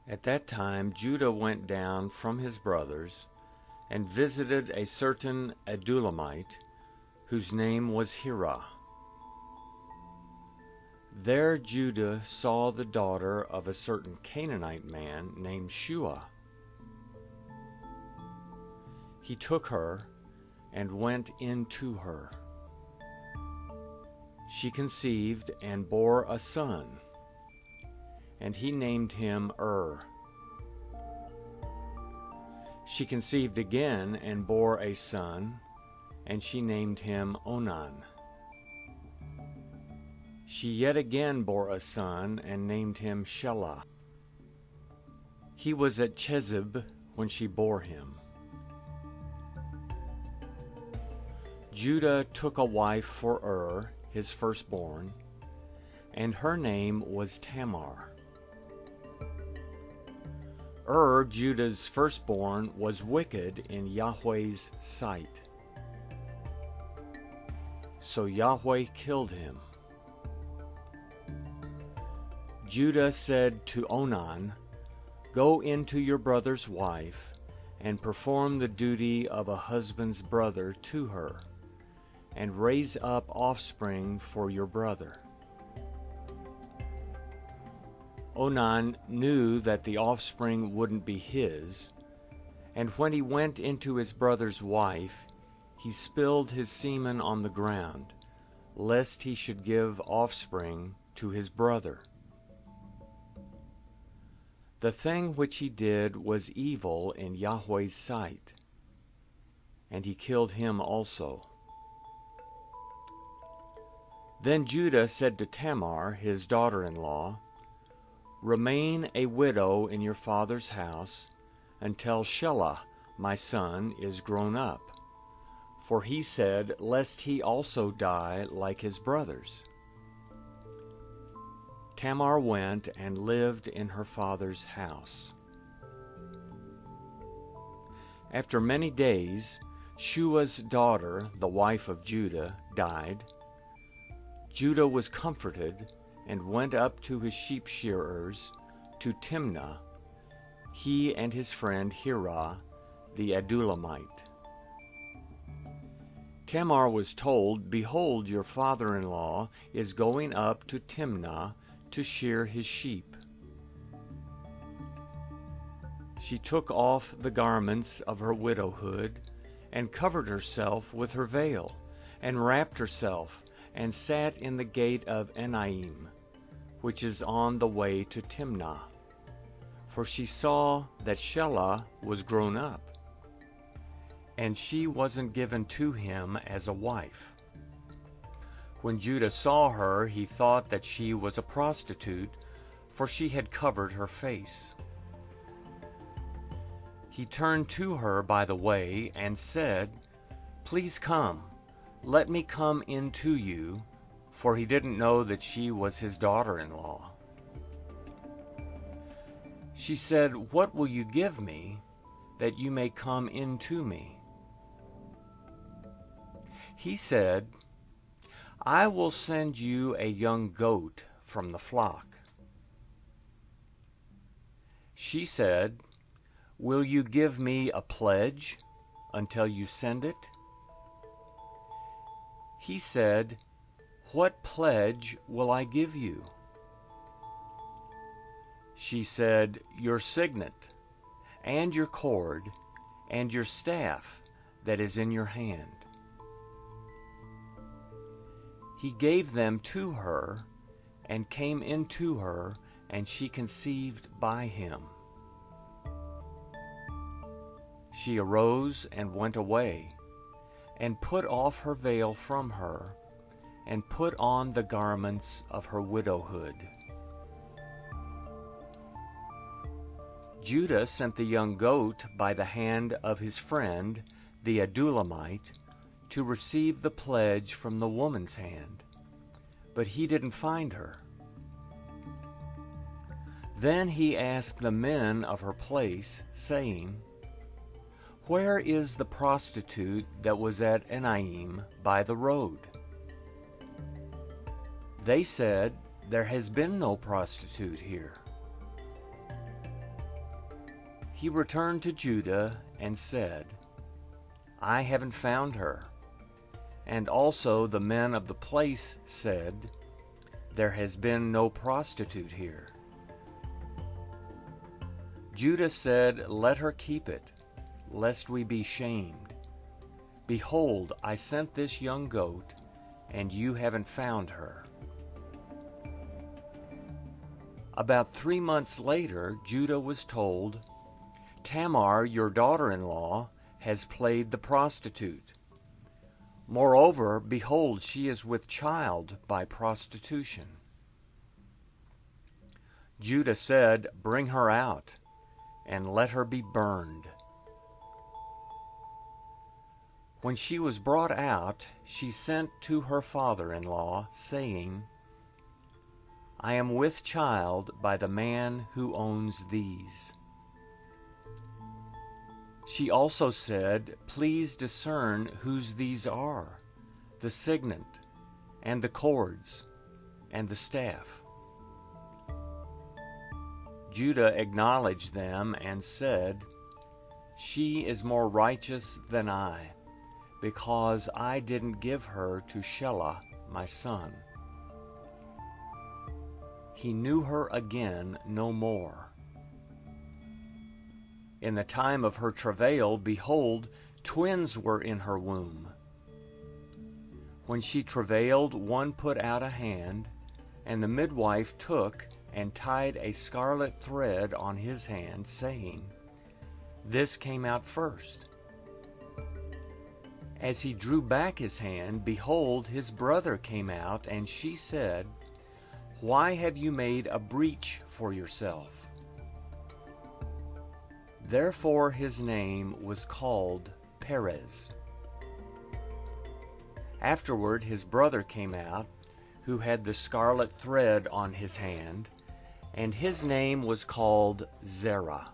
At that time Judah went down from his brothers, and visited a certain Adullamite, whose name was Hirah. There Judah saw the daughter of a certain Canaanite man named Shua. He took her and went in to her. She conceived and bore a son, and he named him She conceived again and bore a son, and she named him Onan. She yet again bore a son, and named him Shelah. He was at Chezib when she bore him. Judah took a wife for his firstborn, and her name was Tamar. Judah's firstborn, was wicked in Yahweh's sight. So Yahweh killed him. Judah said to Onan, "Go into your brother's wife, and perform the duty of a husband's brother to her, and raise up offspring for your brother." Onan knew that the offspring wouldn't be his, and when he went into his brother's wife, he spilled his semen on the ground, lest he should give offspring to his brother. The thing which he did was evil in Yahweh's sight, and he killed him also. Then Judah said to Tamar, his daughter-in-law, "Remain a widow in your father's house until Shelah, my son, is grown up." For he said, lest he also die like his brothers. Tamar went and lived in her father's house. After many days, Shua's daughter, the wife of Judah, died. Judah was comforted, and went up to his sheep shearers to Timnah, he and his friend Hirah the Adullamite. Tamar was told, "Behold, your father-in-law is going up to Timnah to shear his sheep." She took off the garments of her widowhood, and covered herself with her veil, and wrapped herself, and sat in the gate of Enaim, which is on the way to Timnah. For she saw that Shelah was grown up, and she wasn't given to him as a wife. When Judah saw her, he thought that she was a prostitute, for she had covered her face. He turned to her by the way and said, "Please come, let me come in to you," for he didn't know that she was his daughter-in-law. She said, "What will you give me, that you may come in to me?" He said, "I will send you a young goat from the flock." She said, "Will you give me a pledge until you send it?" He said, "What pledge will I give you?" She said, "Your signet, and your cord, and your staff that is in your hand." He gave them to her, and came into her, and she conceived by him. She arose and went away, and put off her veil from her, and put on the garments of her widowhood. Judah sent the young goat by the hand of his friend, the Adullamite, to receive the pledge from the woman's hand, but he didn't find her. Then he asked the men of her place, saying, "Where is the prostitute that was at Enaim by the road?" They said, "There has been no prostitute here." He returned to Judah and said, "I haven't found her." And also the men of the place said, "There has been no prostitute here." Judah said, "Let her keep it, lest we be shamed. Behold, I sent this young goat, and you haven't found her." About 3 months later, Judah was told, "Tamar, your daughter-in-law, has played the prostitute. Moreover, behold, she is with child by prostitution." Judah said, "Bring her out, and let her be burned." When she was brought out, she sent to her father-in-law, saying, "I am with child by the man who owns these." She also said, "Please discern whose these are, the signet, and the cords, and the staff." Judah acknowledged them and said, "She is more righteous than I, because I didn't give her to Shelah, my son." He knew her again no more. In the time of her travail, behold, twins were in her womb. When she travailed, one put out a hand, and the midwife took and tied a scarlet thread on his hand, saying, "This came out first." As he drew back his hand, behold, his brother came out, and she said, "Why have you made a breach for yourself?" Therefore his name was called Perez. Afterward his brother came out, who had the scarlet thread on his hand, and his name was called Zerah.